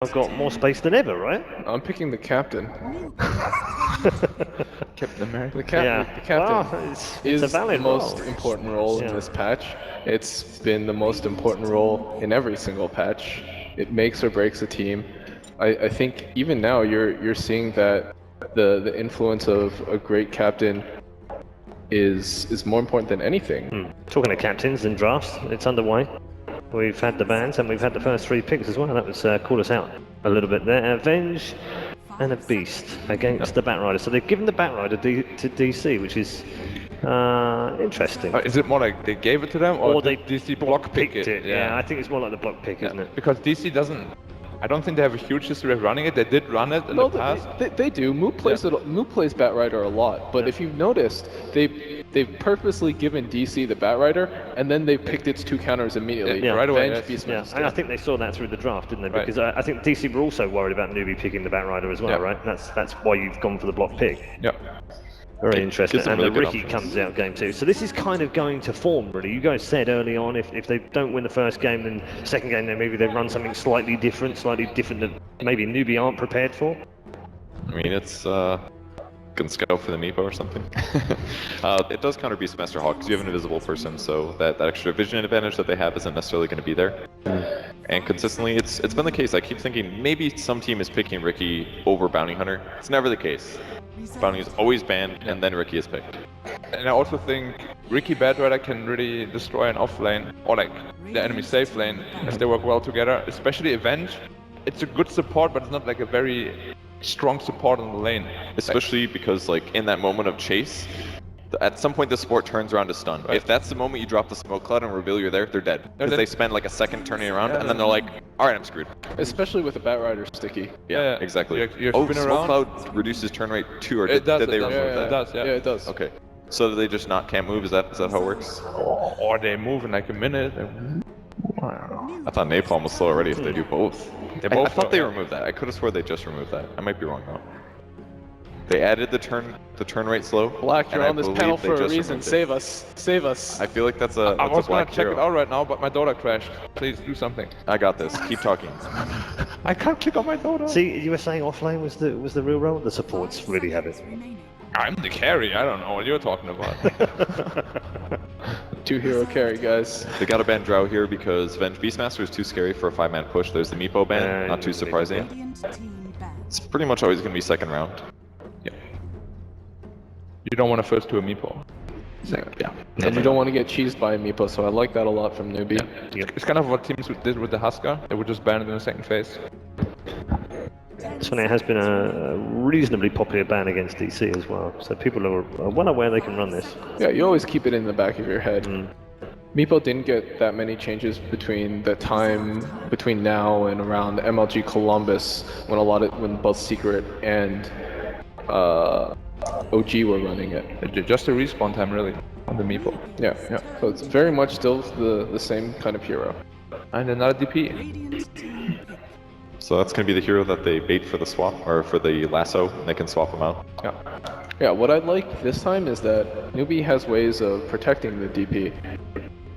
I've got more space than ever, right? I'm picking the captain. Captain America. The captain Well, it's is a valid the most role. important role in this patch. It's been the most important role in every single patch. It makes or breaks a team. I think even now you're seeing that the influence of a great captain is more important than anything. Talking of captains and drafts, it's underway. We've had the bans and we've had the first 3 picks as well. That was called us out a little bit there. Avenge and a Beast against the Batrider. So they've given the Batrider to DC, which is interesting. Is it more like they gave it to them, or they did DC block pick it? Yeah, I think it's more like the block pick, isn't it? Because DC doesn't. I don't think they have a huge history of running it. They did run it in the past. They do. Moot plays Batrider a lot, but if you've noticed, they've purposely given DC the Batrider, and then they picked its 2 counters immediately. Right away. Avenge, Yeah, and I think they saw that through the draft, didn't they? Because I think DC were also worried about Newbee picking the Batrider as well, right? That's why you've gone for the block pick. Yeah. Very interesting. And really the good Ricky options. comes out game 2. So this is kind of going to form, really. You guys said early on, if they don't win the first game, then second game, then maybe they run something slightly different that maybe Newbee aren't prepared for. I mean, it's can scout for the Meepo or something. It does counter Beastmaster Hawk because you have an invisible person, so that extra vision advantage that they have isn't necessarily going to be there. And consistently, it's been the case. I keep thinking maybe some team is picking Ricky over Bounty Hunter. It's never the case. Bounty is always banned, and then Ricky is picked. And I also think Ricky Batrider can really destroy an off lane, or like the enemy safe lane, if they work well together. Especially Avenge. It's a good support, but it's not like a very strong support on the lane. Especially because, like, in that moment of chase, at some point the support turns around to stun. Right. If that's the moment you drop the smoke cloud and reveal you're there, they're dead. Because dead. they spend like a second turning around, and then they're like, alright, I'm screwed. Especially with the Batrider sticky. Yeah, exactly. You Oh, spin smoke around. cloud reduces turn rate too, or It does. did they it does. remove that? It does. Yeah. Yeah, it does. Okay. So they just can't move? Is that how it works? Or they move in like a minute. I thought Napalm was slow already if they do both. They I both thought go, they yeah. removed that. I could have swore they just removed that. I might be wrong though. They added the turn rate slow. Black, you're and I on this believe panel they for a just reason. removed it. Save us. Save us. I feel like that's I a was gonna black check hero. it out right now, but my Dota crashed. Please do something. I got this. Keep talking. I can't click on my Dota. See, you were saying offlane was the real role? The supports really have it. I'm the carry. I don't know what you're talking about. 2-hero carry, guys. They got a ban Drow here because Venge Beastmaster is too scary for a 5-man push. There's the Meepo ban, not too surprising. It's pretty much always going to be second round. You don't want to first to a meeple. Yeah. And you don't want to get cheesed by a Meepo, so I like that a lot from Newbee. It's kind of what teams did with the Husker. They would just ban it in the second phase. So it has been a reasonably popular ban against DC as well. So people are well aware they can run this. Yeah, you always keep it in the back of your head. Meepo didn't get that many changes between the time between now and around MLG Columbus when both Secret and OG were running it. Just a respawn time, really, on the meeple. Yeah. So it's very much still the same kind of hero. And another DP. So that's going to be the hero that they bait for the swap, or for the lasso, and they can swap them out. Yeah, what I like this time is that Newbee has ways of protecting the DP.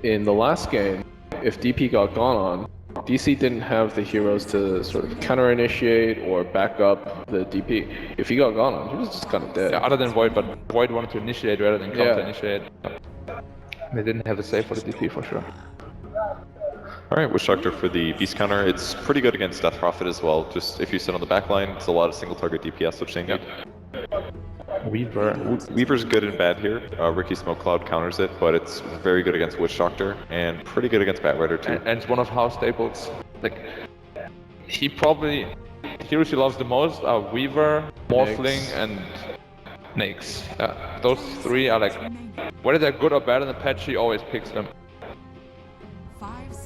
In the last game, if DP got gone on, DC didn't have the heroes to sort of counter-initiate or back up the DP. If he got gone on, he was just kind of dead. Yeah, other than Void, but Void wanted to initiate rather than counter-initiate. They didn't have the save for the DP for sure. Alright, Witch Doctor for the Beast counter. It's pretty good against Death Prophet as well. Just if you sit on the back line, it's a lot of single target DPS, which they need. Weaver's good and bad here. Ricky Smoke Cloud counters it, but it's very good against Witch Doctor, and pretty good against Batrider too. And it's one of House staples. Like, he probably... The heroes he loves the most are Weaver, Morphling, and Nyx. Those 3 are like... Whether they're good or bad in the patch, he always picks them.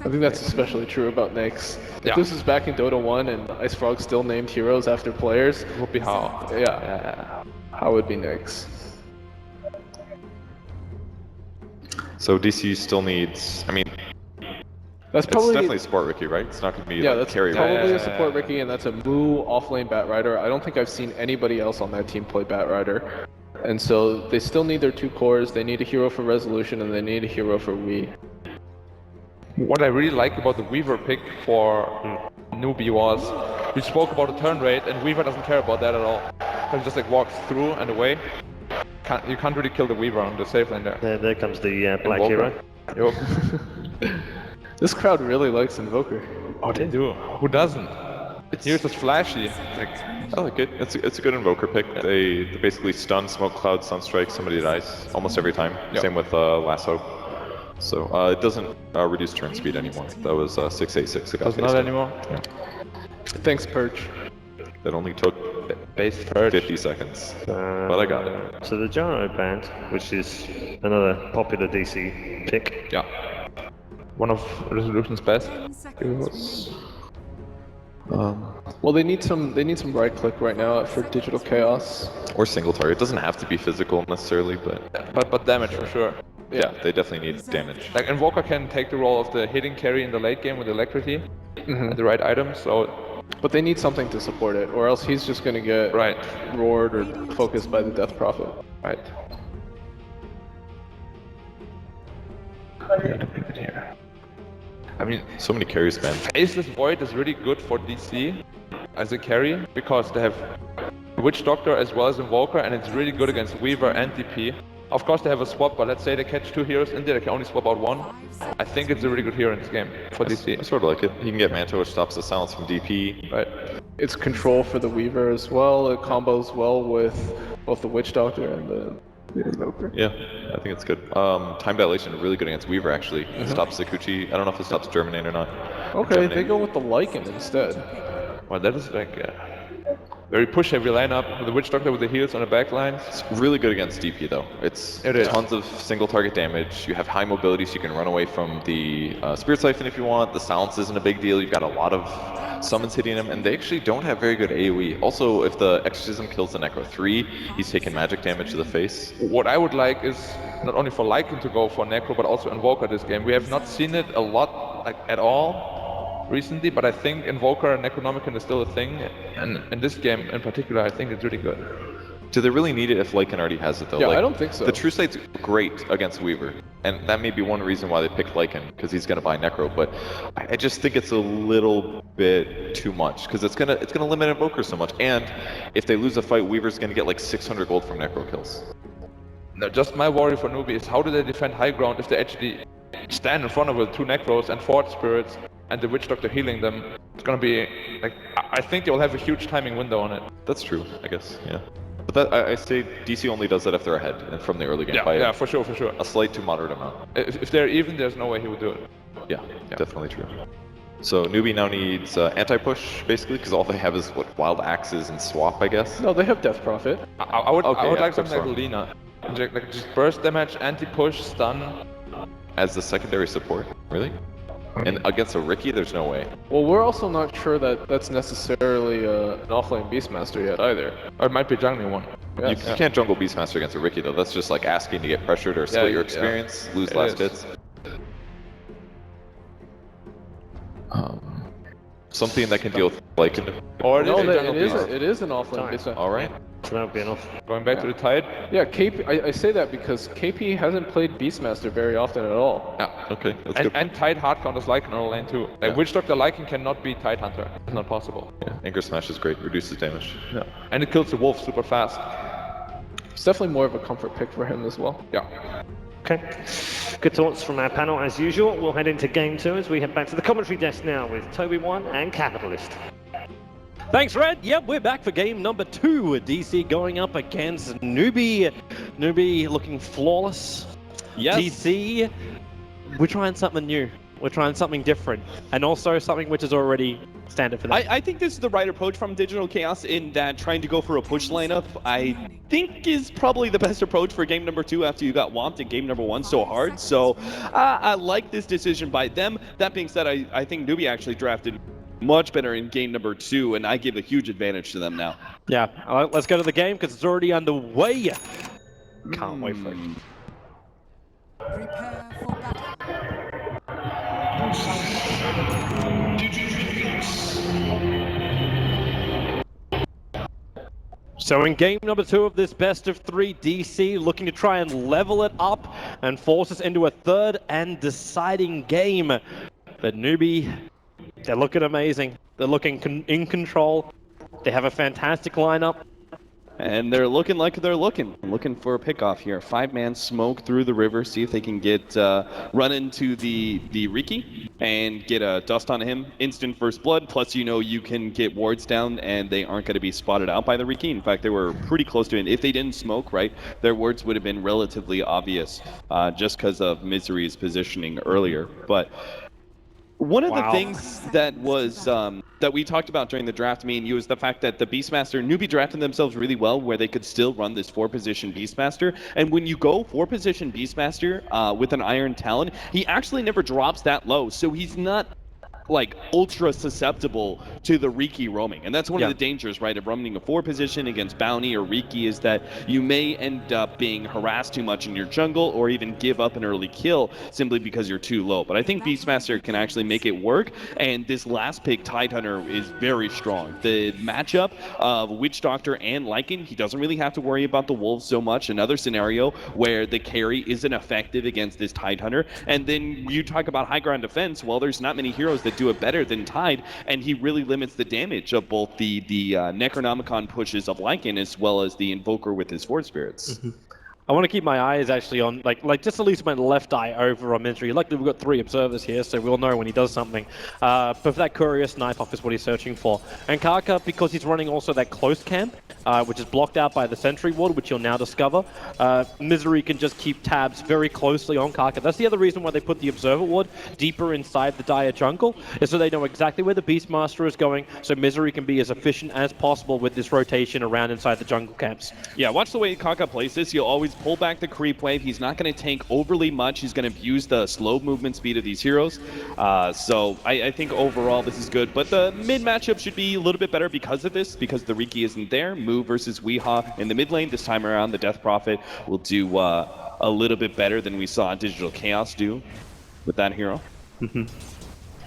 I think that's especially true about Nyx. If Yeah. this is back in Dota 1 and Ice Frog still named heroes after players, It would be how. yeah, how would be Nyx? So DC still needs, I mean, That's it's probably definitely support Ricky, right? It's not going to be yeah, like that's carry probably Ricky. a support Ricky, and that's a Moo offlane Batrider. I don't think I've seen anybody else on that team play Batrider. And so they still need their 2 cores. They need a hero for resolution, and they need a hero for Wii. What I really like about the Weaver pick for Newbee was. We spoke about the turn rate, and Weaver doesn't care about that at all. He just like walks through and away. You can't really kill the Weaver on the safe lane there. There comes the black Invoker. hero. Yup. This crowd really likes Invoker. Oh, they do. Who doesn't? Here's just flashy. Like, I like it. It's a good invoker pick. They basically stun, smoke cloud, sunstrike, somebody dies almost every time. Yep. Same with lasso. So it doesn't reduce turn speed anymore. That was 686. It got does phased not out. anymore. Thanks, Perch. That only took Base purge. 50 seconds. But I got it. So the Gyro Band, which is another popular DC pick. Yeah. One of Resolution's best. Well, they need some right click right now for Digital Chaos. Or single target. It doesn't have to be physical necessarily, but But damage for sure. yeah, they definitely need damage. Like Invoker can take the role of the hitting carry in the late game with Electricity, the right items. So But they need something to support it, or else he's just gonna get right, roared or focused by the Death Prophet. right. I mean, So many carries, man. Faceless Void is really good for DC as a carry because they have Witch Doctor as well as Invoker, and it's really good against Weaver and DP. Of course they have a swap, but let's say they catch 2 heroes in there, they can only swap out 1. I think it's a really good hero in this game for I DC. sort of like it. You can get Manto, which stops the silence from DP. Right. It's control for the Weaver as well. It combos well with both the Witch Doctor and the Invoker. Yeah, I think it's good. Time dilation, really good against Weaver actually. It stops the Kuchi. I don't know if it stops Germinate or not. Okay, Germinate. they go with the Lycan instead. Well, that is like very push-heavy lineup with the Witch Doctor with the heals on the back lines. It's really good against DP though. It's It is. tons of single target damage. You have high mobility so you can run away from the Spirit Siphon if you want. The silence isn't a big deal. You've got a lot of summons hitting him, and they actually don't have very good AoE. Also, if the Exorcism kills the Necro 3, he's taking magic damage to the face. What I would like is not only for Lycan to go for Necro, but also Invoker this game. We have not seen it a lot, like at all, recently, but I think Invoker and Necronomicon is still a thing, and in this game in particular, I think it's really good. Do they really need it if Lycan already has it though? Yeah, Like, I don't think so. The True Sight's great against Weaver, and that may be one reason why they picked Lycan, because he's gonna buy Necro. But I just think it's a little bit too much, because it's gonna limit Invoker so much. And if they lose a fight, Weaver's gonna get like 600 gold from Necro kills. Now, just my worry for Newbee is how do they defend high ground if they actually stand in front of it, 2 Necros and 4 Spirits, and the Witch Doctor healing them? It's gonna be like, I think they will have a huge timing window on it. That's true, I guess. Yeah. But that I say DC only does that if they're ahead and from the early game by Yeah, for sure, for sure. a slight to moderate amount. If they're even, there's no way he would do it. Yeah, definitely true. So Newbee now needs anti-push basically, because all they have is what, Wild Axes and Swap, I guess. No, they have Death Prophet. I would Okay, yeah, like something Quick like Lina. Like just burst damage, anti-push, stun. As the secondary support, really? And against a Ricky, there's no way. Well, we're also not sure that that's necessarily an offlane Beastmaster yet either. Or it might be a jungling one. Yeah. You can't jungle Beastmaster against a Ricky though. That's just like asking to get pressured or split your experience, lose It last is. hits. Something that can deal with like. Or it No, is a jungle beast. it is an offlane Beastmaster. All right. So that would be enough. Going back to the Tide. Yeah, KP. I say that because KP hasn't played Beastmaster very often at all. Yeah. Okay, that's good. And Tide hard counters Lycan on the lane too. Like Witch Doctor Lycan cannot beat Tide Hunter. It's not possible. Yeah, Anchor Smash is great, reduces damage. Yeah. And it kills the wolf super fast. It's definitely more of a comfort pick for him as well. Yeah. Okay. Good thoughts from our panel as usual. We'll head into game 2 as we head back to the commentary desk now with Toby1 and Capitalist. Thanks, Red. Yep, we're back for game number 2. DC going up against Newbee. Newbee looking flawless. Yes. DC, we're trying something new. We're trying something different. And also something which is already standard for them. I think this is the right approach from Digital Chaos in that trying to go for a push lineup, I think is probably the best approach for game number 2 after you got whomped in game number 1 so hard. So I like this decision by them. That being said, I think Newbee actually drafted much better in game number 2, and I give a huge advantage to them now. Yeah, all right, let's go to the game because it's already underway. Can't wait for it. Prepare for battle. So in game number 2 of this best of 3, DC looking to try and level it up and force us into a third and deciding game. But Newbee They're looking amazing. They're looking in control. They have a fantastic lineup. And they're looking like they're looking for a pickoff here. 5-man smoke through the river, see if they can get run into the Riki and get a dust on him. Instant first blood, plus you can get wards down and they aren't going to be spotted out by the Riki. In fact, they were pretty close to it. If they didn't smoke, right, their wards would have been relatively obvious just because of Misery's positioning earlier. But one of the things that was that we talked about during the draft, me and you, is the fact that the Beastmaster, Newbee drafted themselves really well where they could still run this 4-position Beastmaster. And when you go 4-position Beastmaster with an Iron Talon, he actually never drops that low. So he's not like ultra susceptible to the Riki roaming, and that's one of the dangers, right, of running a 4 position against Bounty or Riki, is that you may end up being harassed too much in your jungle or even give up an early kill simply because you're too low. But I think Beastmaster can actually make it work, and this last pick, Tidehunter, is very strong. The matchup of Witch Doctor and Lycan, he doesn't really have to worry about the Wolves so much. Another scenario where the carry isn't effective against this Tidehunter, and then you talk about high ground defense. Well, there's not many heroes that do it better than Tide, and he really limits the damage of both the Necronomicon pushes of Lycan as well as the Invoker with his Force Spirits. I want to keep my eyes actually on, like just at least my left eye over on Misery. Luckily, we've got 3 observers here, so we'll know when he does something. But for that Courier Snipe off is what he's searching for. And Kaka, because he's running also that close camp, which is blocked out by the Sentry Ward, which you'll now discover, Misery can just keep tabs very closely on Kaka. That's the other reason why they put the Observer Ward deeper inside the Dire jungle, is so they know exactly where the Beastmaster is going, so Misery can be as efficient as possible with this rotation around inside the jungle camps. Yeah, watch the way Kaka plays this. You'll always pull back the creep wave. He's not going to tank overly much. He's going to abuse the slow movement speed of these heroes. So I think overall this is good. But the mid matchup should be a little bit better because of this, because the Riki isn't there. Mu versus Weehaw in the mid lane. This time around, the Death Prophet will do a little bit better than we saw Digital Chaos do with that hero.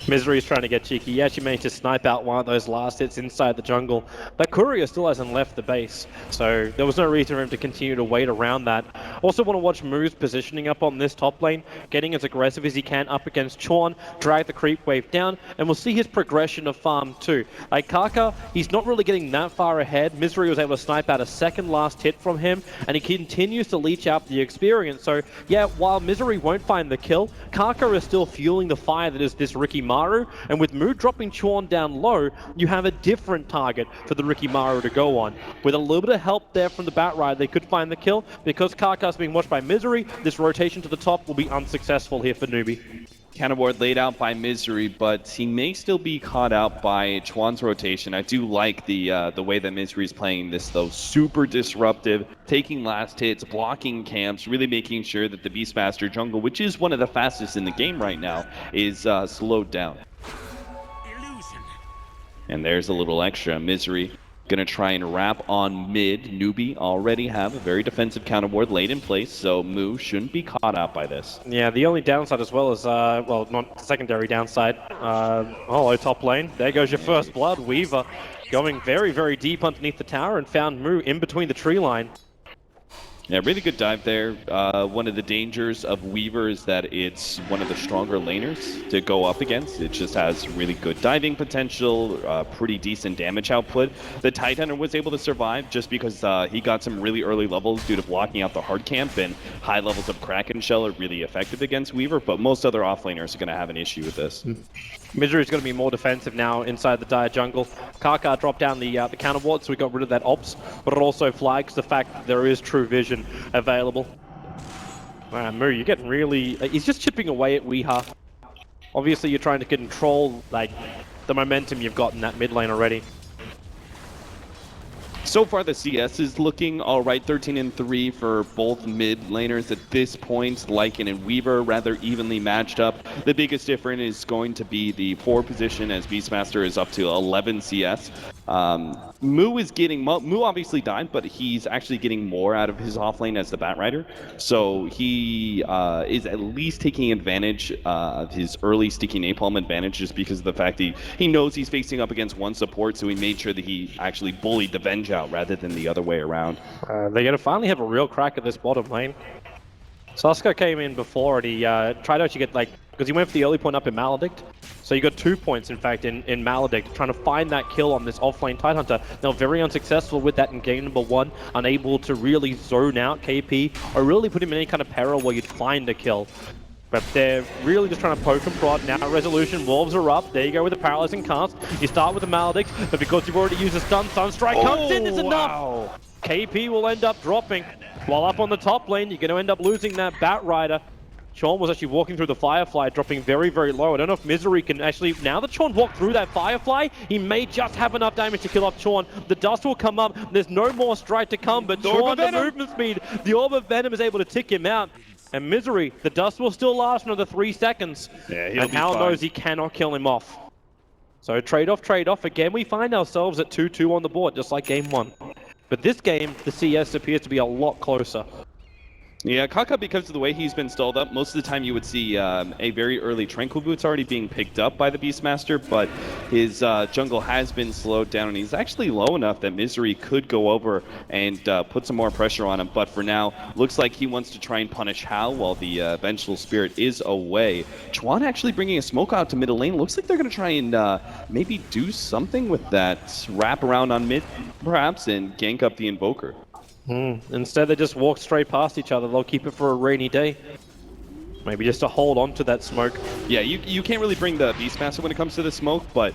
Misery's trying to get cheeky. He actually managed to snipe out one of those last hits inside the jungle. But Courier still hasn't left the base, so there was no reason for him to continue to wait around that. Also want to watch Mu's positioning up on this top lane, getting as aggressive as he can up against Chorn, drag the creep wave down, and we'll see his progression of farm too. Like Kaka, he's not really getting that far ahead. Misery was able to snipe out a second last hit from him, and he continues to leech out the experience. So yeah, while Misery won't find the kill, Kaka is still fueling the fire that is this Ricky Maru, and with Mu dropping Chorn down low, you have a different target for the Ricky Maru to go on. With a little bit of help there from the Batride, they could find the kill. Because Kaka's being watched by Misery, this rotation to the top will be unsuccessful here for Newbee. Counterboard laid out by Misery, but he may still be caught out by Chuan's rotation. I do like the way that Misery's playing this, though. Super disruptive, taking last hits, blocking camps, really making sure that the Beastmaster jungle, which is one of the fastest in the game right now, is slowed down. And there's a little extra. Misery gonna try and wrap on mid. Newbee already have a very defensive counterboard laid in place, so Mu shouldn't be caught out by this. Yeah, the only downside as well is, well, not secondary downside. Hello, top lane. There goes your first blood. Weaver going very, very deep underneath the tower and found Mu in between the tree line. Yeah, really good dive there. One of the dangers of Weaver is that it's one of the stronger laners to go up against. It just has really good diving potential, pretty decent damage output. The Tidehunter was able to survive just because he got some really early levels due to blocking out the hard camp, and high levels of Kraken Shell are really effective against Weaver, but most other offlaners are going to have an issue with this. Misery's going to be more defensive now inside the Dire jungle. Kaka dropped down the counter ward, so we got rid of that ops, but it also flags the fact that there is true vision available. Wow, Mu, you're getting really... he's just chipping away at Weehaw. Obviously, you're trying to control like the momentum you've got in that mid lane already. So far, the CS is looking all right. 13-3 for both mid laners at this point. Lycan and Weaver rather evenly matched up. The biggest difference is going to be the 4 position, as Beastmaster is up to 11 CS. Mu is getting... Mu obviously died, but he's actually getting more out of his offlane as the Batrider. So he is at least taking advantage of his early sticky napalm advantage, just because of the fact that he knows he's facing up against one support, so he made sure that he actually bullied the Venge out rather than the other way around. They're going to finally have a real crack at this bottom lane. Saska came in before and he tried to actually get, like, because he went for the early point up in Maledict. So you got 2 points, in fact, in Maledict, trying to find that kill on this offlane Tidehunter. Now, very unsuccessful with that in game number 1, unable to really zone out KP or really put him in any kind of peril where you'd find a kill. But they're really just trying to poke and prod. Now Resolution, Wolves are up. There you go with the Paralyzing Cast. You start with the Maledict, but because you've already used a stun, Sunstrike comes in, it's enough! KP will end up dropping. While up on the top lane, you're going to end up losing that Batrider. Sean was actually walking through the Firefly, dropping very, very low. I don't know if Misery can actually... Now that Sean walked through that Firefly, he may just have enough damage to kill off Sean. The dust will come up. There's no more strike to come, but Sean, the movement speed, the Orb of Venom is able to tick him out. And Misery, the dust will still last another 3 seconds. Yeah, he'll and be Hal fine. knows he cannot kill him off. So trade-off, trade-off. Again, we find ourselves at 2-2 on the board, just like game 1. But this game, the CS appears to be a lot closer. Yeah, Kaka, because of the way he's been stalled up, most of the time you would see a very early Tranquil Boots already being picked up by the Beastmaster, but his jungle has been slowed down, and he's actually low enough that Misery could go over and put some more pressure on him. But for now, looks like he wants to try and punish Hal while the Vengeful Spirit is away. Chuan actually bringing a smoke out to middle lane. Looks like they're going to try and maybe do something with that. Wrap around on mid, perhaps, and gank up the Invoker. Instead, they just walk straight past each other. They'll keep it for a rainy day. Maybe just to hold on to that smoke. Yeah, you can't really bring the Beastmaster when it comes to the smoke, but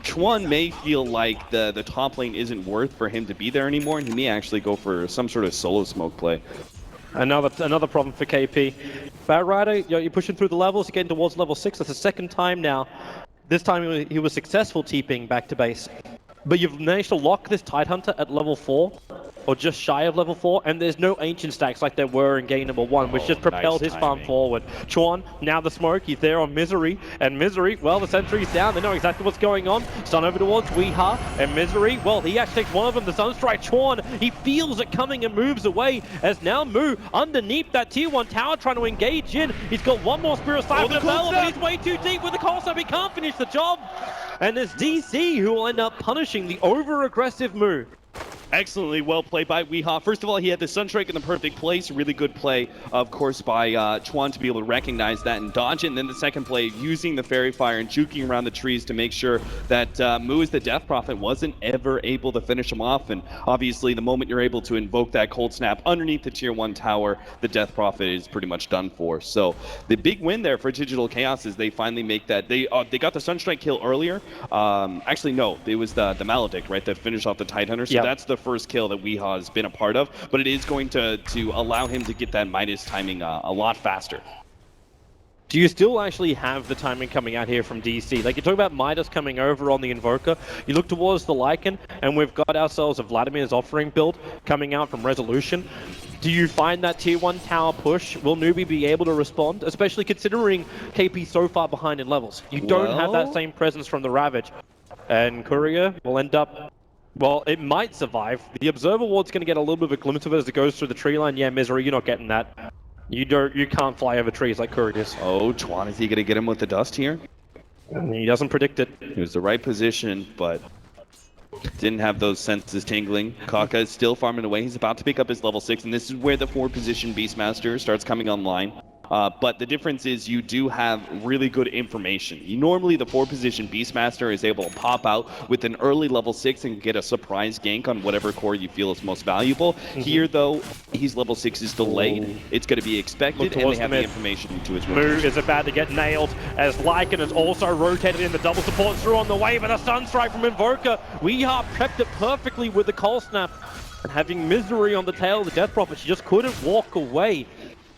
Chuan may feel like the top lane isn't worth for him to be there anymore, and he may actually go for some sort of solo smoke play. Another problem for KP. Batrider, you're pushing through the levels, you're getting towards level 6. That's the second time now. This time he was successful TPing back to base. But you've managed to lock this Tidehunter at level 4, or just shy of level 4, and there's no ancient stacks like there were in game number 1, which just propelled his farm forward. Chuan, now the smoke, he's there on Misery, and Misery, well, the sentry's down, they know exactly what's going on. Stun over towards Weeha, and Misery, well, he actually takes one of them, the Sunstrike. Chuan, he feels it coming and moves away, as now Moo, underneath that tier 1 tower, trying to engage in. He's got one more Spirit Slice to develop, but he's way too deep with the call, so he can't finish the job. And it's DC who will end up punishing the over-aggressive Moo. Excellently well played by Weeha. First of all, he had the Sunstrike in the perfect place. Really good play, of course, by Chuan to be able to recognize that and dodge it. And then the second play, using the Fairy Fire and juking around the trees to make sure that Moo, as the Death Prophet, wasn't ever able to finish him off. And obviously, the moment you're able to invoke that Cold Snap underneath the Tier 1 tower, the Death Prophet is pretty much done for. So the big win there for Digital Chaos is they finally make that. They got the Sunstrike kill earlier. Actually, no, it was the Maledict, right, that finished off the Tidehunter. So that's the first kill that Weeha has been a part of, but it is going to allow him to get that Midas timing a lot faster. Do you still actually have the timing coming out here from DC? Like, you talk about Midas coming over on the Invoker, you look towards the Lycan, and we've got ourselves a Vladimir's Offering build coming out from Resolution. Do you find that tier 1 tower push? Will Newbee be able to respond? Especially considering KP so far behind in levels. You don't have that same presence from the Ravage. And Courier will end up... Well, it might survive. The Observer Ward's going to get a little bit of a glimpse of it as it goes through the tree line. Yeah, Misery, you're not getting that. You can't fly over trees like Courier is. Oh, Chuan, is he going to get him with the dust here? He doesn't predict it. It was the right position, but didn't have those senses tingling. Kaka is still farming away. He's about to pick up his level 6, and this is where the 4-position Beastmaster starts coming online. But the difference is you do have really good information. Normally, the 4-position Beastmaster is able to pop out with an early level 6 and get a surprise gank on whatever core you feel is most valuable. Here, though, his level 6 is delayed. It's going to be expected, and they have the information to his Moo is about to get nailed, as Lycan is also rotated in. The double support through on the way, but a Sunstrike from Invoker. Weeha prepped it perfectly with the Cold Snap. And having Misery on the tail of the Death Prophet, she just couldn't walk away.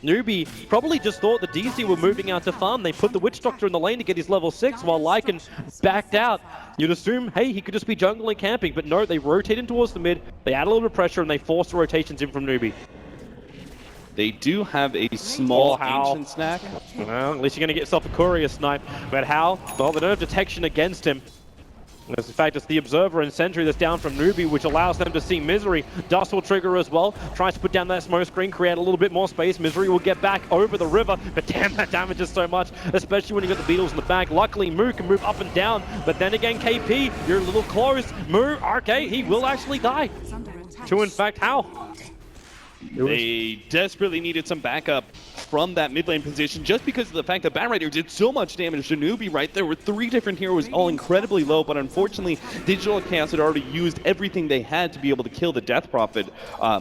Newbee probably just thought the DC were moving out to farm. They put the Witch Doctor in the lane to get his level 6 while Lycan backed out. You'd assume, hey, he could just be jungling camping, but no, they rotate in towards the mid, they add a little bit of pressure, and they force the rotations in from Newbee. They do have a small ancient snack. Well, at least you're going to get yourself a Courier snipe. But how? Well, they don't have detection against him. In fact, it's the Observer and Sentry that's down from Newbee, which allows them to see Misery. Dust will trigger as well. Tries to put down that smoke screen, create a little bit more space. Misery will get back over the river, but damn, that damages so much, especially when you got the Beetles in the back. Luckily, Moo can move up and down, but then again, KP, you're a little close. Moo, okay, he will actually die. To, in fact, how? They desperately needed some backup from that mid lane position just because of the fact that Batrider did so much damage to Newbee, right? There were 3 different heroes, all incredibly low, but unfortunately, Digital Chaos had already used everything they had to be able to kill the Death Prophet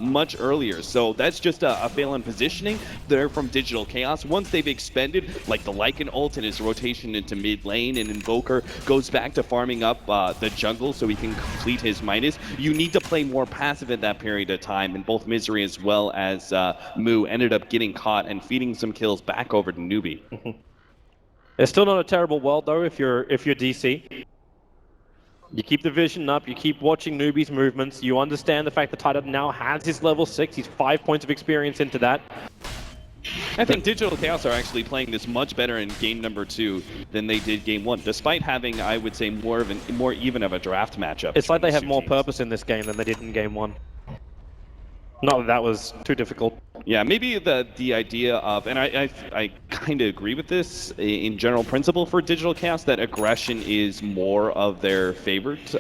much earlier. So that's just a fail in positioning there from Digital Chaos. Once they've expended, like the Lycan ult and his rotation into mid lane, and Invoker goes back to farming up the jungle so he can complete his Midas, you need to play more passive at that period of time, and both Misery as well as Moo ended up getting caught and feeding some kills back over to Newbee. It's still not a terrible world though if you're DC. You keep the vision up, you keep watching Newbee's movements, you understand the fact that Titan now has his level 6, he's 5 points of experience into that. I think Digital Chaos are actually playing this much better in game number 2 than they did game 1, despite having, I would say, more even of a draft matchup. It's like they have more purpose in this game than they did in game 1. Not that that was too difficult. Yeah, maybe the idea of, and I kind of agree with this in general principle for Digital Chaos, that aggression is more of their favorite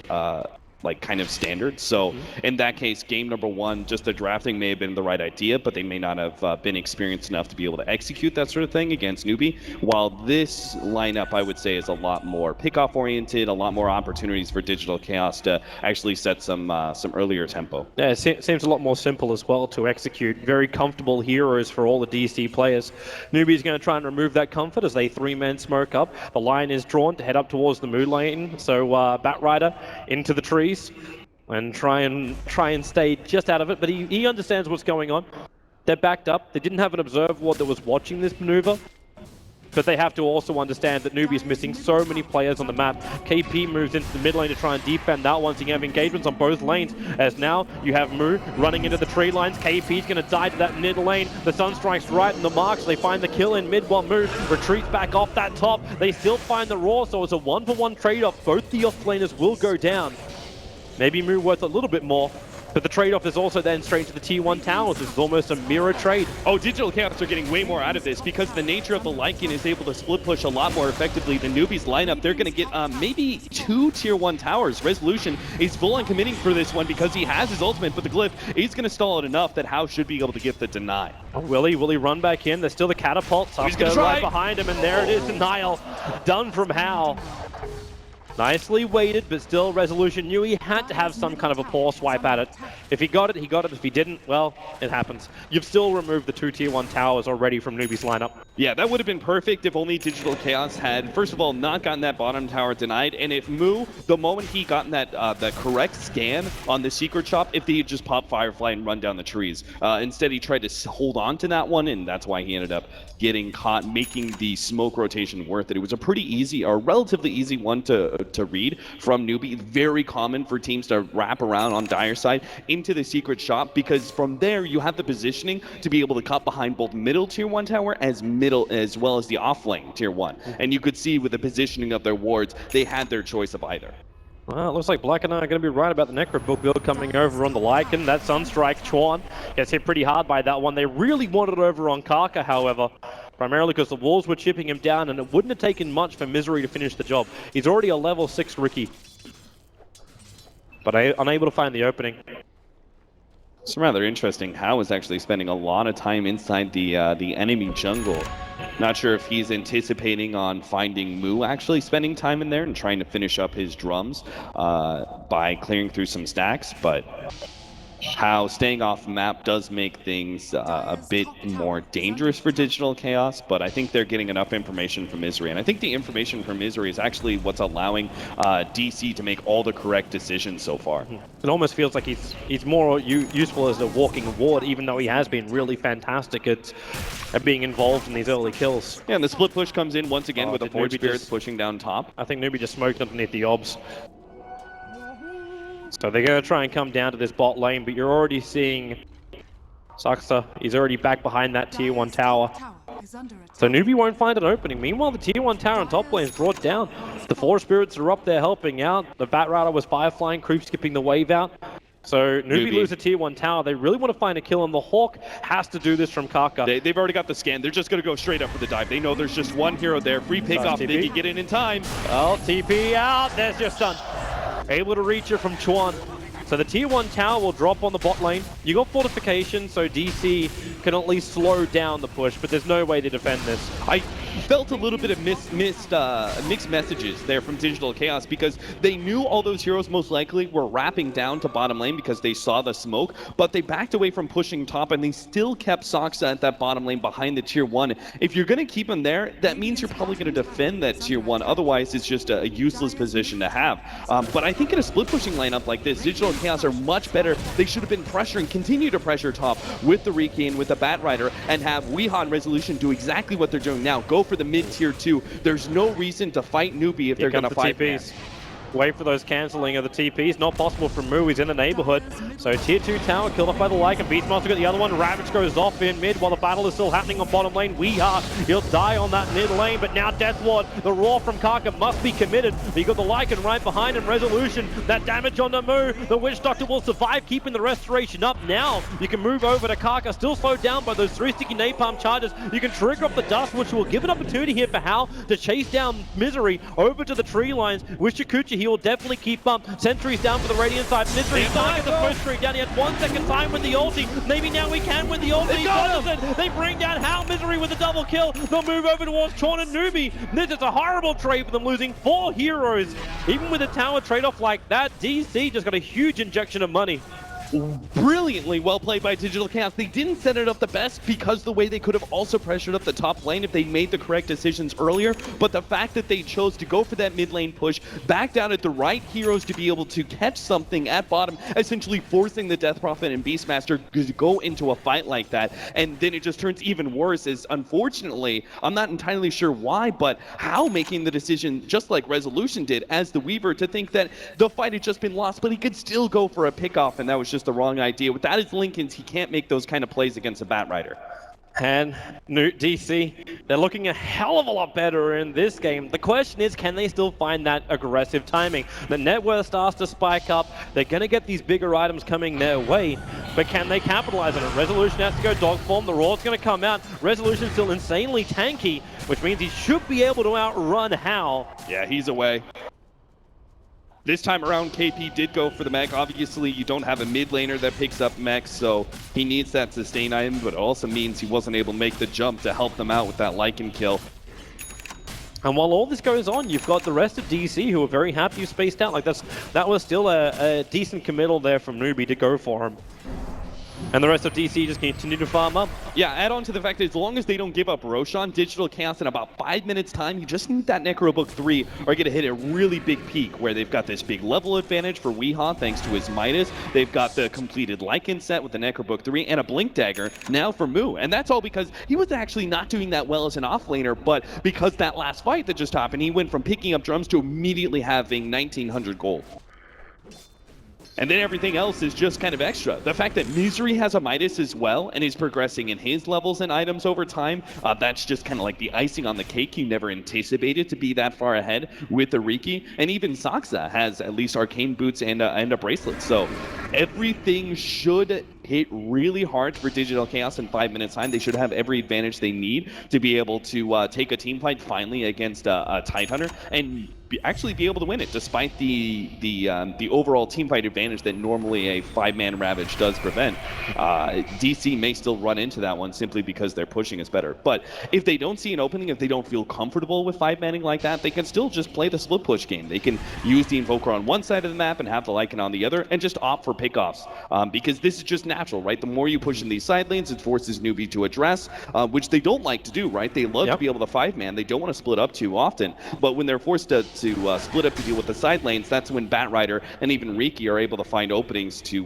like kind of standard. So in that case, game number 1, just the drafting may have been the right idea, but they may not have been experienced enough to be able to execute that sort of thing against Newbee. While this lineup, I would say, is a lot more pickoff oriented, a lot more opportunities for Digital Chaos to actually set some earlier tempo. Yeah, it seems a lot more simple as well to execute. Very comfortable heroes for all the DC players. Newbee's going to try and remove that comfort as they 3-man smoke up. The line is drawn to head up towards the moon lane, so Batrider into the trees and try and stay just out of it, but he understands what's going on. They're backed up. They didn't have an observer ward that was watching this maneuver, but they have to also understand that Newbee is missing so many players on the map. KP moves into the mid lane to try and defend that one, so you can have engagements on both lanes, as now you have Moo running into the tree lines. KP's going to die to that mid lane. The Sunstrike's right in the mark, so they find the kill in mid while Moo retreats back off that top. They still find the Raw, so it's a 1-for-1 trade-off. Both the off-laners will go down. Maybe Moo worth a little bit more, but the trade-off is also then straight to the Tier 1 towers. This is almost a mirror trade. Oh, Digital Chaos are getting way more out of this because the nature of the Lycan is able to split push a lot more effectively than Newbee's lineup. They're going to get maybe 2 Tier 1 towers. Resolution is full on committing for this one because he has his ultimate, but the Glyph is going to stall it enough that Hao should be able to get the deny. Oh, will he run back in? There's still the catapult. Sasuke right behind him, and there it is, denial done from Hao. Nicely weighted, but still Resolution knew he had to have some kind of a poor swipe at it. If he got it, he got it. If he didn't, well, it happens. You've still removed the 2 Tier 1 towers already from Newbee's lineup. Yeah, that would have been perfect if only Digital Chaos had, first of all, not gotten that bottom tower denied, and if Moo, the moment he gotten that the correct scan on the secret shop, if they had just popped Firefly and run down the trees. Instead, he tried to hold on to that one, and that's why he ended up getting caught, making the smoke rotation worth it. It was a pretty easy, or relatively easy one to read from Newbee. Very common for teams to wrap around on Dire side into the secret shop, because from there you have the positioning to be able to cut behind both middle Tier 1 tower as well as the off lane Tier 1. And you could see with the positioning of their wards, they had their choice of either. Well, it looks like Black and I are going to be right about the Necrobook build coming over on the Lycan. That Sunstrike Chuan gets hit pretty hard by that one. They really wanted it over on Kaka, however, primarily because the walls were chipping him down, and it wouldn't have taken much for Misery to finish the job. He's already a level 6 Riki, but unable to find the opening. It's rather interesting. Hao is actually spending a lot of time inside the enemy jungle. Not sure if he's anticipating on finding Moo actually spending time in there and trying to finish up his drums by clearing through some stacks, but Hao staying off the map does make things a bit more dangerous for Digital Chaos, but I think they're getting enough information from Misery, and I think the information from Misery is actually what's allowing DC to make all the correct decisions so far. It almost feels like he's more useful as a walking ward, even though he has been really fantastic at being involved in these early kills. Yeah, and the split push comes in once again with the Forge Spirits pushing down top. I think Newbee just smoked underneath the obs. So they're going to try and come down to this bot lane, but you're already seeing Saksa. He's already back behind that Tier 1 tower. So Newbee won't find an opening. Meanwhile, the Tier 1 tower on top lane is brought down. The Forge Spirits are up there helping out. The Batrider was Fireflying, creep skipping the wave out. So Newbee lose a Tier 1 tower. They really want to find a kill, and the Hawk has to do this from Kaka. They've already got the scan. They're just going to go straight up for the dive. They know there's just one hero there. Free pick off. They can get in time. Well, TP out. There's your stun. Able to reach it from Chuan. So the tier 1 tower will drop on the bot lane. You got fortification, so DC can at least slow down the push, but there's no way to defend this. I felt a little bit of mixed messages there from Digital Chaos because they knew all those heroes most likely were wrapping down to bottom lane because they saw the smoke, but they backed away from pushing top and they still kept Soxa at that bottom lane behind the tier 1. If you're going to keep him there, that means you're probably going to defend that tier 1. Otherwise, it's just a useless position to have. But I think in a split pushing lineup like this, Digital Chaos are much better. They should have been pressuring, continue to pressure top with the Riki and with the Bat Rider and have Weehaw and Resolution do exactly what they're doing now. Go for the mid tier 2. There's no reason to fight Newbee if they're going to fight TPs. Wait for those cancelling of the TPs. Not possible from Moo. He's in the neighborhood. So tier 2 tower killed off by the Lycan. Beastmaster got the other one. Ravage goes off in mid while the battle is still happening on bottom lane. Weehaw, he'll die on that mid lane, but now Death Ward, the Roar from Kaka must be committed. You got the Lycan right behind him. Resolution, that damage on the Moo. The Witch Doctor will survive, keeping the restoration up. Now you can move over to Kaka, still slowed down by those 3 sticky napalm charges. You can trigger up the dust, which will give an opportunity here for Hal to chase down Misery over to the tree lines. With Shakuchi, he will definitely keep sentries down for the Radiant side. Misery can't get the push tree down. He had 1 second time with the ulti. Maybe now we can win the ulti. He does it. They bring down Hal. Misery with a double kill. They'll move over towards Chorn and Newbee. This is a horrible trade for them, losing 4 heroes. Even with a tower trade-off like that, DC just got a huge injection of money. Brilliantly well played by Digital Chaos. They didn't set it up the best because the way they could have also pressured up the top lane if they made the correct decisions earlier, but the fact that they chose to go for that mid lane push, back down at the right heroes to be able to catch something at bottom, essentially forcing the Death Prophet and Beastmaster to go into a fight like that, and then it just turns even worse as, unfortunately, I'm not entirely sure why, but how making the decision, just like Resolution did as the Weaver, to think that the fight had just been lost, but he could still go for a pickoff, and that was just the wrong idea. Without his Lincolns, he can't make those kind of plays against a Bat Rider. And DC, they're looking a hell of a lot better in this game. The question is, can they still find that aggressive timing? The net worth starts to spike up. They're going to get these bigger items coming their way, but can they capitalize on it? Resolution has to go dog form. The Roar's going to come out. Resolution's still insanely tanky, which means he should be able to outrun Hal. Yeah, he's away. This time around, KP did go for the mech. Obviously, you don't have a mid laner that picks up mechs, so he needs that sustain item, but it also means he wasn't able to make the jump to help them out with that Lycan kill. And while all this goes on, you've got the rest of DC who are very happy you spaced out. Like that was still a decent committal there from Newbee to go for him. And the rest of DC just continue to farm up. Yeah, add on to the fact that as long as they don't give up Roshan, Digital Chaos in about 5 minutes time, you just need that Necrobook 3 are going to hit a really big peak where they've got this big level advantage for Weehaw thanks to his Midas. They've got the completed Lycan set with the Necrobook 3 and a Blink Dagger now for Moo. And that's all because he was actually not doing that well as an offlaner, but because that last fight that just happened, he went from picking up drums to immediately having 1900 gold. And then everything else is just kind of extra. The fact that Misery has a Midas as well and is progressing in his levels and items over time, that's just kind of like the icing on the cake. You never anticipated to be that far ahead with the Riki. And even Soxa has at least arcane boots and a bracelet. So everything should hit really hard for Digital Chaos in 5 minutes time. They should have every advantage they need to be able to take a team fight finally against a Tidehunter and actually be able to win it, despite the overall team fight advantage that normally a 5-man Ravage does prevent. DC may still run into that one simply because their pushing is better. But if they don't see an opening, if they don't feel comfortable with 5-manning like that, they can still just play the split push game. They can use the Invoker on one side of the map and have the Lycan on the other and just opt for pickoffs. Because this is just natural, right? The more you push in these side lanes, it forces Newbee to address, which they don't like to do, right? They love to be able to 5-man. They don't want to split up too often. But when they're forced to split up to deal with the side lanes, that's when Bat Rider and even Riki are able to find openings to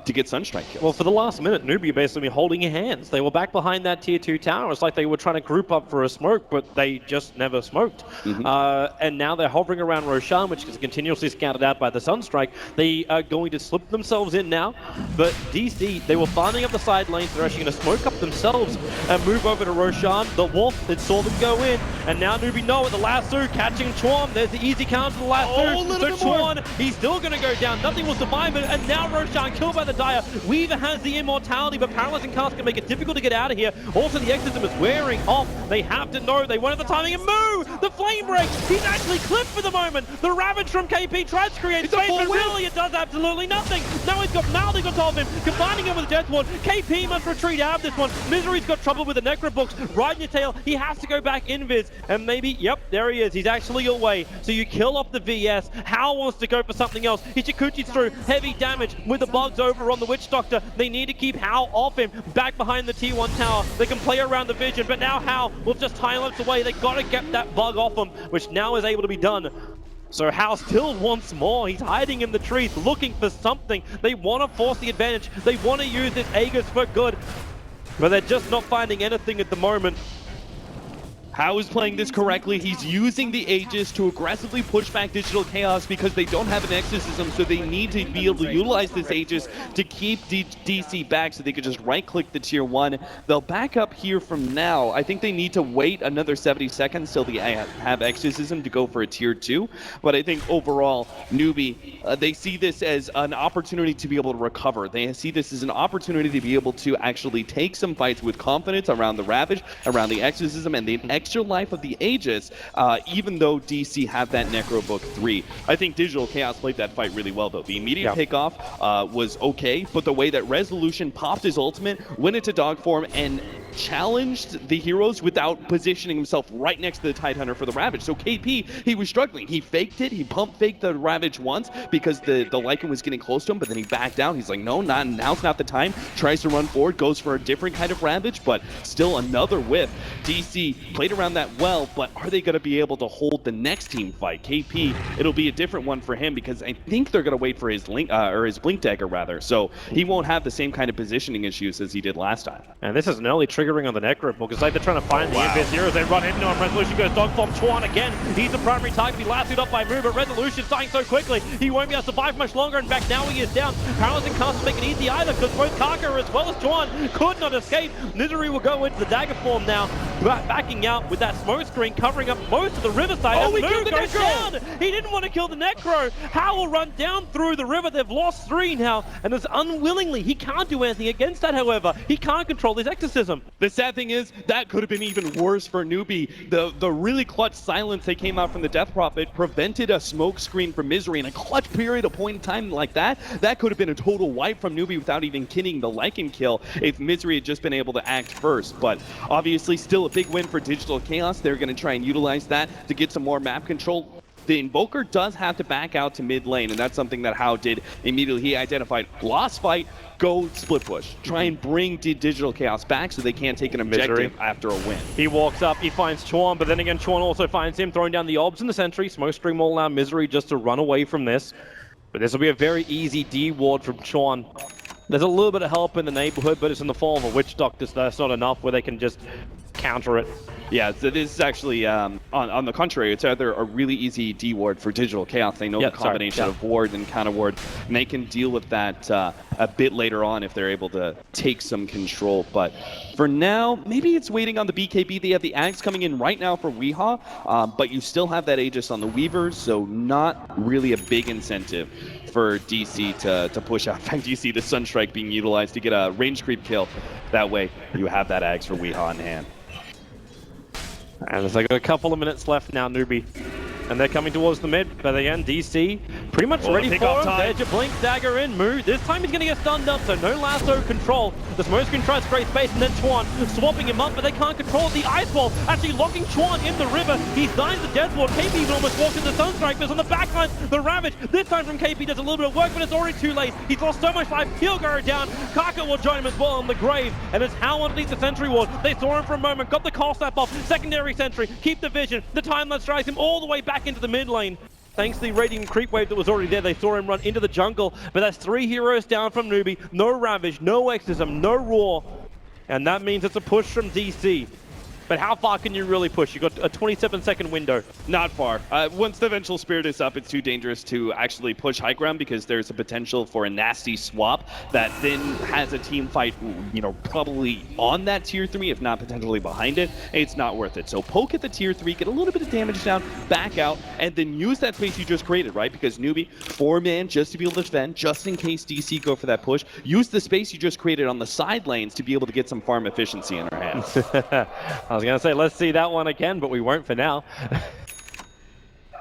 get Sunstrike kills. Well, for the last minute, Newbee basically holding your hands. They were back behind that tier 2 tower. It's like they were trying to group up for a smoke, but they just never smoked. And now they're hovering around Roshan, which is continuously scouted out by the Sunstrike. They are going to slip themselves in now, but DC, they were farming up the side lanes. They're actually going to smoke up themselves and move over to Roshan. The Wolf, it saw them go in, and now Newbee know it. The lasso catching Chorm. There's the the easy counter to the last two. So Chuan, he's still going to go down. Nothing will survive it. And now Roshan killed by the Dire. Weaver has the immortality, but Paralyzing Cast can make it difficult to get out of here. Also, the exorcism is wearing off. They have to know. They wanted the timing and move. The flame break. He's actually clipped for the moment. The Ravage from KP tries to create space, but really it does absolutely nothing. Now he's got Maldig on top of him, combining him with a Death Ward. KP must retreat out of this one. Misery's got trouble with the Necro Books. Right in your tail. He has to go back invis. And maybe, yep, there he is. He's actually away. So you kill off the VS. Hal wants to go for something else. Ichikuchi's through. Heavy damage with the bugs over on the Witch Doctor. They need to keep Hal off him. Back behind the T1 tower. They can play around the vision, but now Hal will just time-lapse away. They got to get that bug off him, which now is able to be done. So Hal still wants more. He's hiding in the trees, looking for something. They want to force the advantage. They want to use this Aegis for good, but they're just not finding anything at the moment. How is playing this correctly? He's using the Aegis to aggressively push back Digital Chaos because they don't have an exorcism, so they need to be able to utilize this Aegis to keep DC back so they could just right-click the Tier 1. They'll back up here from now. I think they need to wait another 70 seconds till they have exorcism to go for a Tier 2. But I think overall, Newbee, they see this as an opportunity to be able to recover. They see this as an opportunity to be able to actually take some fights with confidence around the Ravage, around the exorcism, and the extra life of the Aegis, even though DC have that Necro Book 3. I think Digital Chaos played that fight really well, though. The immediate takeoff was okay, but the way that Resolution popped his ultimate, went into dog form, and challenged the heroes without positioning himself right next to the Tidehunter for the Ravage. So KP, he was struggling. He faked it. He pump faked the Ravage once because the Lycan was getting close to him, but then he backed down. He's like, no, now's not the time. Tries to run forward, goes for a different kind of Ravage, but still another whiff. DC played around that well, but are they going to be able to hold the next team fight? KP, it'll be a different one for him because I think they're going to wait for his his Blink Dagger rather, so he won't have the same kind of positioning issues as he did last time. And this is an early triggering on the Necro Book. It's like they're trying to find the Invis heroes. They run into him. Resolution goes dog form. Chuan again. He's the primary target. He lassoed up by Move, but Resolution's dying so quickly. He won't be able to survive much longer. In fact, now he is down. Paralyzing can't make it easy either because both Kaka as well as Chuan could not escape. Misery will go into the dagger form now, backing out with that smoke screen covering up most of the riverside. Oh, he Move killed the goes Necro! down. He didn't want to kill the Necro. Hal will run down through the river. They've lost 3 now, and it's unwillingly. He can't do anything against that, however. He can't control his exorcism. The sad thing is, that could have been even worse for Newbee. The really clutch silence that came out from the Death Prophet prevented a smoke screen from Misery in a clutch period, a point in time like that. That could have been a total wipe from Newbee without even getting the Lycan kill if Misery had just been able to act first. But obviously still a big win for Digital Chaos. They're going to try and utilize that to get some more map control. The Invoker does have to back out to mid lane, and that's something that Hao did immediately. He identified, lost fight, go split push. Try and bring Digital Chaos back so they can't take an objective after a win. He walks up, he finds Chuan, but then again, Chuan also finds him, throwing down the Obs and the Sentry. Smokescreen will allow Misery just to run away from this. But this will be a very easy D-ward from Chuan. There's a little bit of help in the neighborhood, but it's in the form of a Witch Doctor, so that's not enough where they can just counter it. Yeah, so this is actually, on the contrary, it's either a really easy D-ward for Digital Chaos. They know the combination of ward and counter ward, and they can deal with that a bit later on if they're able to take some control. But for now, maybe it's waiting on the BKB. They have the Axe coming in right now for Weehaw, but you still have that Aegis on the Weaver, so not really a big incentive for DC to push out. In fact, you see the Sunstrike being utilized to get a range creep kill. That way, you have that Axe for Weehaw in hand. And there's like a couple of minutes left now, Newbee. And they're coming towards the mid, but again, DC pretty much ready for him. There's your Blink Dagger in, Moo. This time he's going to get stunned up, so no lasso control. The Smokescreen tries to create space, and then Chuan swapping him up, but they can't control the Ice Wall, actually locking Chuan in the river. He's dying to Death Ward. KP even almost walks into Sunstrike, but on the backline, the Ravage. This time from KP does a little bit of work, but it's already too late. He's lost so much life. He'll go down. Kaka will join him as well on the grave, and it's Hal underneath the Sentry Ward. They saw him for a moment, got the call snap off. Secondary Sentry, keep the vision. The time-lapse drives him all the way back into the mid lane. Thanks to the Radiant Creep Wave that was already there, they saw him run into the jungle. But that's 3 heroes down from Newbee. No Ravage, no Exorcism, no Roar. And that means it's a push from DC. but how far can you really push? You've got a 27-second window. Not far. Once the Vengeful Spirit is up, it's too dangerous to actually push high ground because there's a potential for a nasty swap that then has a team fight, you know, probably on that tier 3, if not potentially behind it. It's not worth it. So poke at the tier 3, get a little bit of damage down, back out, and then use that space you just created, right? Because Newbee, 4-man just to be able to defend, just in case DC go for that push. Use the space you just created on the side lanes to be able to get some farm efficiency in our hands. I was going to say, let's see that one again, but we won't for now.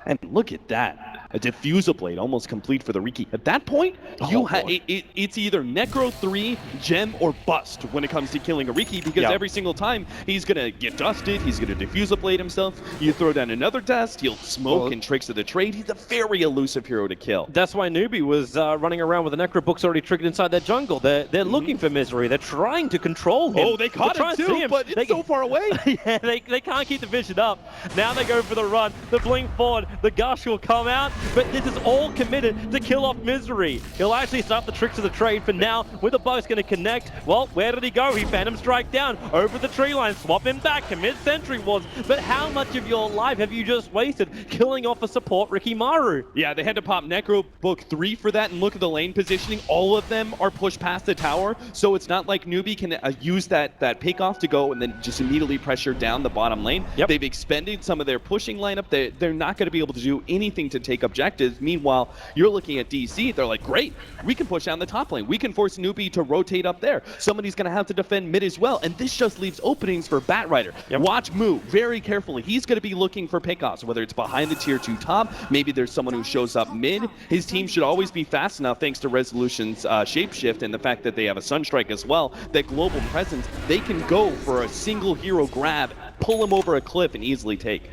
And look at that. A Diffusal Blade almost complete for the Riki. At that point, it's either Necro 3, Gem, or Bust when it comes to killing a Riki, because every single time he's going to get dusted, he's going to Diffusal Blade himself, you throw down another dust, he'll smoke and Tricks of the Trade. He's a very elusive hero to kill. That's why Newbee was running around with the Necro books already triggered inside their jungle. They're looking for Misery. They're trying to control him. Oh, they caught him too, but it's so far away. Yeah, they can't keep the vision up. Now they go for the run, the blink forward, the gush will come out, but this is all committed to kill off Misery. He'll actually start the Tricks of the Trade for now, with the Bug's going to connect. Well, where did he go? He Phantom Strike down, over the tree line, swap him back, commit Sentry Wards, but how much of your life have you just wasted killing off a support Rikimaru? Yeah, they had to pop Necro Book 3 for that, and look at the lane positioning. All of them are pushed past the tower, so it's not like Newbee can use that pick off to go and then just immediately pressure down the bottom lane. They've expended some of their pushing lineup. They're not going to be able to do anything to take objectives. Meanwhile, you're looking at DC, they're like, great, we can push down the top lane. We can force Newbee to rotate up there. Somebody's going to have to defend mid as well, and this just leaves openings for Batrider. Watch Moo very carefully. He's going to be looking for pickoffs, whether it's behind the tier 2 top, maybe there's someone who shows up mid. His team should always be fast enough, thanks to Resolution's shapeshift and the fact that they have a Sunstrike as well, that global presence, they can go for a single hero grab, pull him over a cliff, and easily take.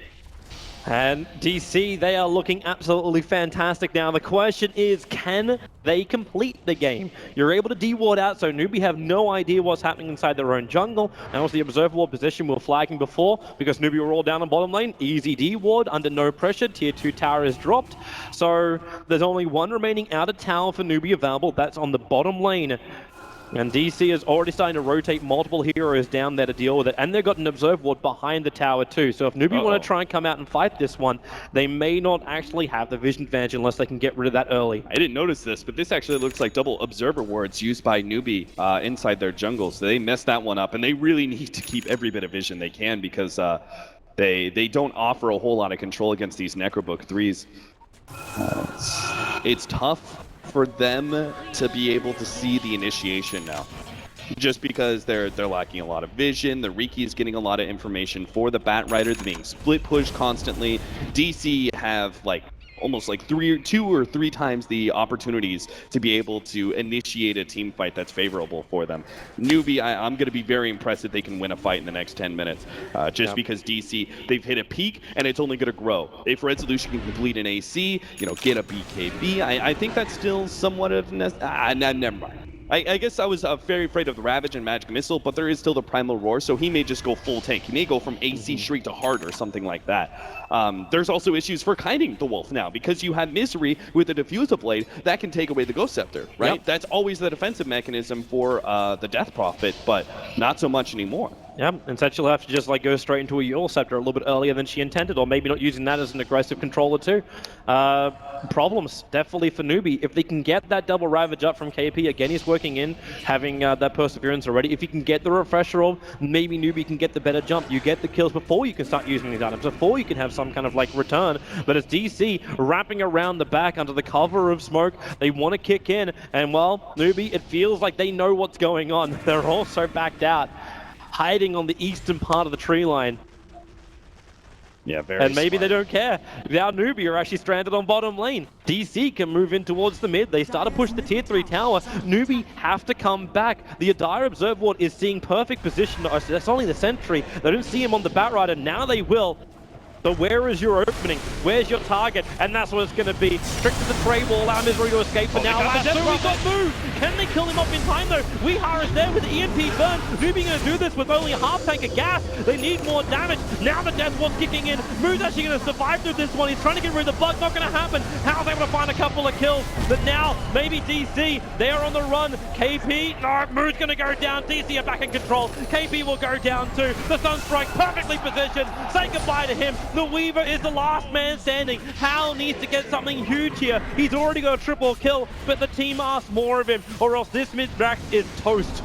And DC, they are looking absolutely fantastic now. The question is, can they complete the game? You're able to D-ward out, so Newbee have no idea what's happening inside their own jungle. That was the observer ward position we were flagging before, because Newbee were all down on bottom lane. Easy D-ward, under no pressure. Tier 2 tower is dropped. So there's only one remaining outer tower for Newbee available. That's on the bottom lane. And DC is already starting to rotate multiple heroes down there to deal with it. And they've got an observe ward behind the tower too. So if Newbee want to try and come out and fight this one, they may not actually have the vision advantage unless they can get rid of that early. I didn't notice this, but this actually looks like double observer wards used by Newbee inside their jungle. So they messed that one up, and they really need to keep every bit of vision they can, because they don't offer a whole lot of control against these Necrobook 3s. It's tough for them to be able to see the initiation now, just because they're lacking a lot of vision. The Riki is getting a lot of information for the Batrider. They're being split pushed constantly. DC have like almost like 2 or 3 times the opportunities to be able to initiate a team fight that's favorable for them. Newbee, I'm going to be very impressed if they can win a fight in the next 10 minutes, because DC, they've hit a peak, and it's only going to grow. If Resolution can complete an AC, you know, get a BKB, I think that's still somewhat of never mind. I guess I was very afraid of the Ravage and Magic Missile, but there is still the Primal Roar, so he may just go full tank. He may go from AC straight to hard or something like that. There's also issues for kiting the Wolf now, because you have Misery with the Diffusal Blade that can take away the Ghost Scepter, right? That's always the defensive mechanism for the Death Prophet, but not so much anymore. Yeah, instead she'll have to just like go straight into a Yule Scepter a little bit earlier than she intended, or maybe not using that as an aggressive controller too. Problems definitely for Newbee. If they can get that double Ravage up from KP, again he's working in, having that Perseverance already. If you can get the Refresher of, maybe Newbee can get the better jump. You get the kills before you can start using these items, before you can have some kind of like return. But it's DC wrapping around the back under the cover of smoke. They want to kick in, and well, Newbee, it feels like they know what's going on. They're also backed out, hiding on the eastern part of the tree line. Yeah, very And maybe smart. they don't care. Now Newbee are actually stranded on bottom lane. DC can move in towards the mid. They start to push the tier 3 tower. Newbee have to come back. The Adire Observe Ward is seeing perfect position. That's only the Sentry. They don't see him on the Batrider. Now they will. So where is your opening? Where's your target? And that's what it's going to be. Trick to the tray will allow Misery to escape, but now he's got moved. Can they kill him off in time though? Weehar is there with the EMP burn. Newbee going to do this with only a half tank of gas. They need more damage. Now the death ward's kicking in. Moo's actually going to survive through this one. He's trying to get rid of the bug. Not going to happen. How's able to find a couple of kills. But now, maybe DC, they are on the run. KP, no, Moo's going to go down. DC are back in control. KP will go down too. The Sunstrike perfectly positioned. Say goodbye to him. The Weaver is the last man standing. Hal needs to get something huge here. He's already got a triple kill, but the team asks more of him, or else this mid-rack is toast.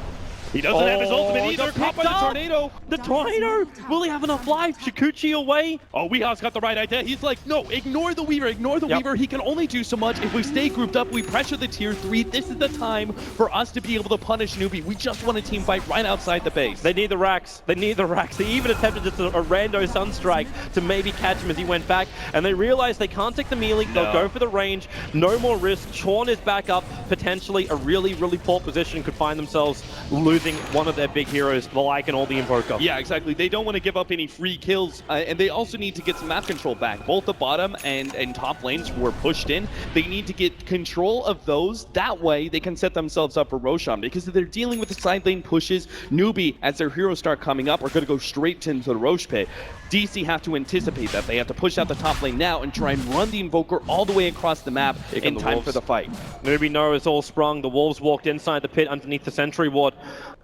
He doesn't have his ultimate either. Caught by the tornado. The tornado. Will he have enough life? Shikuchi away. Oh, Weeha's got the right idea. He's like, no, ignore the Weaver. Ignore the Weaver. He can only do so much. If we stay grouped up, we pressure the tier 3. This is the time for us to be able to punish Newbee. We just want a team fight right outside the base. They need the racks. They need the racks. They even attempted just a rando Sunstrike to maybe catch him as he went back. And they realized they can't take the melee. They'll go for the range. No more risk. Chorn is back up. Potentially a really, really poor position. Could find themselves losing one of their big heroes, the Lycan or the Invoker. Yeah, exactly. They don't want to give up any free kills, and they also need to get some map control back. Both the bottom and top lanes were pushed in. They need to get control of those. That way, they can set themselves up for Roshan, because if they're dealing with the side lane pushes, Newbee, as their heroes start coming up, are going to go straight into the Roche pit. DC have to anticipate that. They have to push out the top lane now and try and run the Invoker all the way across the map in time for the fight. Newbee know it's all sprung. The Wolves walked inside the pit underneath the sentry ward.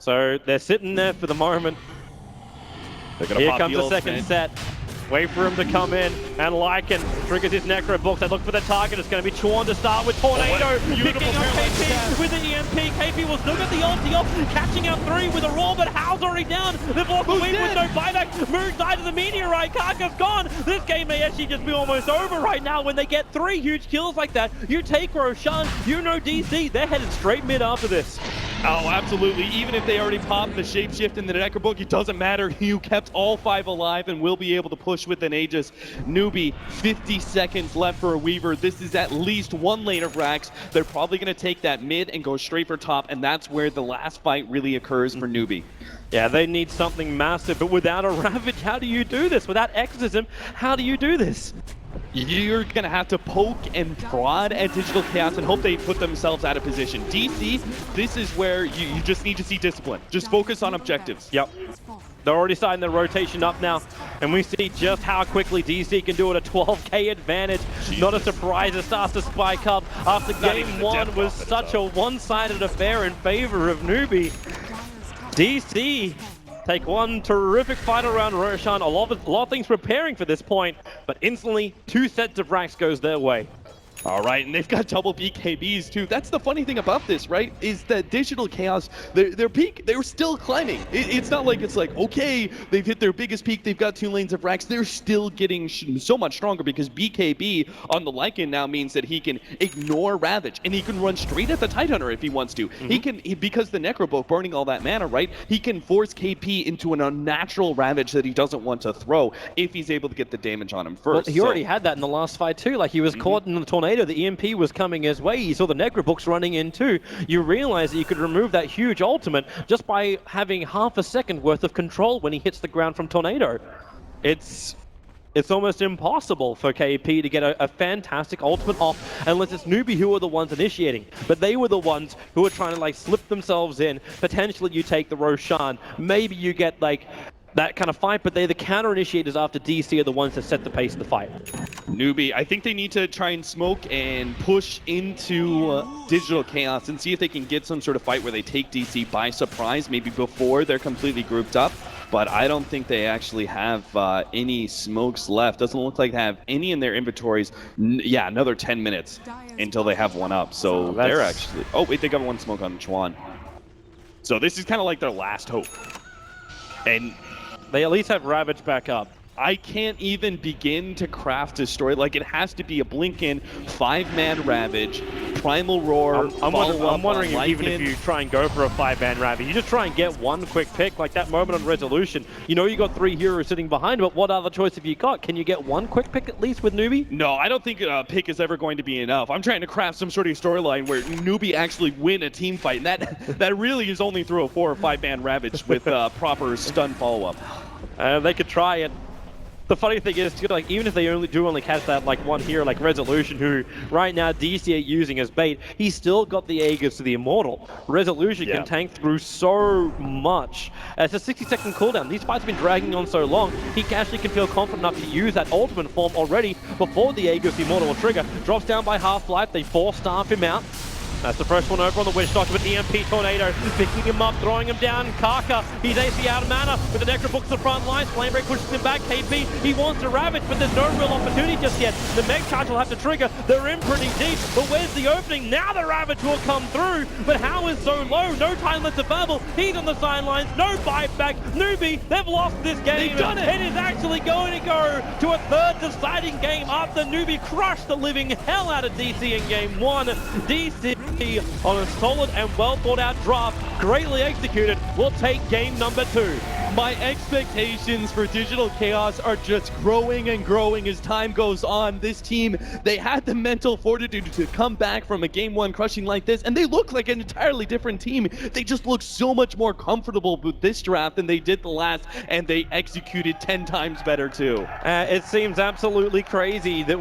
So they're sitting there for the moment. Here comes the second set. Wait for him to come in, and Lycan triggers his Necro Box. They look for the target. It's going to be Chorn to start with. Tornado picking up KP with the EMP. KP will still get the ulti off, catching out 3 with a roll, but Hal's already down. They've lost the win with no buyback. Moon died to the meteorite. Karka's gone. This game may actually just be almost over right now when they get 3 huge kills like that. You take Roshan, you know DC. They're headed straight mid after this. Oh, absolutely. Even if they already popped the shapeshift in the Necrobook, it doesn't matter. You kept all 5 alive and will be able to push with an Aegis. Newbee, 50 seconds left for a Weaver. This is at least 1 lane of racks. They're probably going to take that mid and go straight for top, and that's where the last fight really occurs for Newbee. Yeah, they need something massive, but without a Ravage, how do you do this? Without Exorcism, how do you do this? You're going to have to poke and prod at Digital Chaos and hope they put themselves out of position. DC, this is where you just need to see discipline. Just focus on objectives. Yep. They're already starting their rotation up now, and we see just how quickly DC can do it. A 12k advantage. Not a surprise it starts to spike up after game 1 was such a one-sided affair in favor of Newbee. DC take one terrific fight around Roshan. A lot of things preparing for this point, but instantly 2 sets of racks goes their way. All right, and they've got double BKBs too. That's the funny thing about this, right? Is that Digital Chaos, their peak, they were still climbing. It's not like it's like, okay, they've hit their biggest peak, they've got 2 lanes of racks. They're still getting so much stronger because BKB on the Lycan now means that he can ignore Ravage and he can run straight at the Tidehunter if he wants to. He can, because the Necrobook burning all that mana, right? He can force KP into an unnatural Ravage that he doesn't want to throw if he's able to get the damage on him first. Well, he already had that in the last fight too. Like he was caught in the tornado. The EMP was coming his way. You saw the Necrobooks running in too. You realize that you could remove that huge ultimate just by having half a second worth of control when he hits the ground from tornado. It's almost impossible for KP to get a fantastic ultimate off unless it's Newbee who are the ones initiating. But they were the ones who were trying to like slip themselves in. Potentially you take the Roshan. Maybe you get like that kind of fight, but they're the counter-initiators after DC are the ones that set the pace of the fight. Newbee, I think they need to try and smoke and push into Digital Chaos and see if they can get some sort of fight where they take DC by surprise, maybe before they're completely grouped up. But I don't think they actually have any smokes left. Doesn't look like they have any in their inventories. Yeah, another 10 minutes until they have one up. So they're actually... Oh, wait, they got 1 smoke on Chuan. So this is kind of like their last hope. And they at least have Ravage back up. I can't even begin to craft a story. Like, it has to be a Blinken, 5-man Ravage, Primal Roar, I'm wondering if even if you try and go for a 5-man Ravage, you just try and get 1 quick pick, like that moment on Resolution. You know you got 3 heroes sitting behind, but what other choice have you got? Can you get 1 quick pick at least with Newbee? No, I don't think a pick is ever going to be enough. I'm trying to craft some sort of storyline where Newbee actually win a team fight, and that really is only through a 4 or 5-man Ravage with proper stun follow-up. They could try it. The funny thing is, too, like, even if they only catch that like one hero like Resolution, who right now DC are using as bait, he's still got the Aegis to the Immortal. Resolution can tank through so much. It's a 60-second cooldown. These fights have been dragging on so long, he actually can feel confident enough to use that ultimate form already before the Aegis Immortal will trigger. Drops down by Half-Life, they 4-staff him out. That's the first one over on the Witch Doctor with EMP Tornado, picking him up, throwing him down. Kaka, he's AC out of mana with the Necro books the front lines. Flamebreak pushes him back. KP, he wants to ravage, but there's no real opportunity just yet. The Meg Charge will have to trigger. They're in pretty deep, but where's the opening? Now the Ravage will come through, but how is so low? No time left available. He's on the sidelines, no bite back. Newbee, they've lost this game. They've done it. It is actually going to go to a third deciding game after Newbee crushed the living hell out of DC in game 1. DC on a solid and well thought out draft, greatly executed, will take game number 2. My expectations for Digital Chaos are just growing and growing as time goes on. This team, they had the mental fortitude to come back from a game 1 crushing like this, and they look like an entirely different team. They just look so much more comfortable with this draft than they did the last, and they executed 10 times better too. It seems absolutely crazy that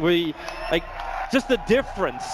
just the difference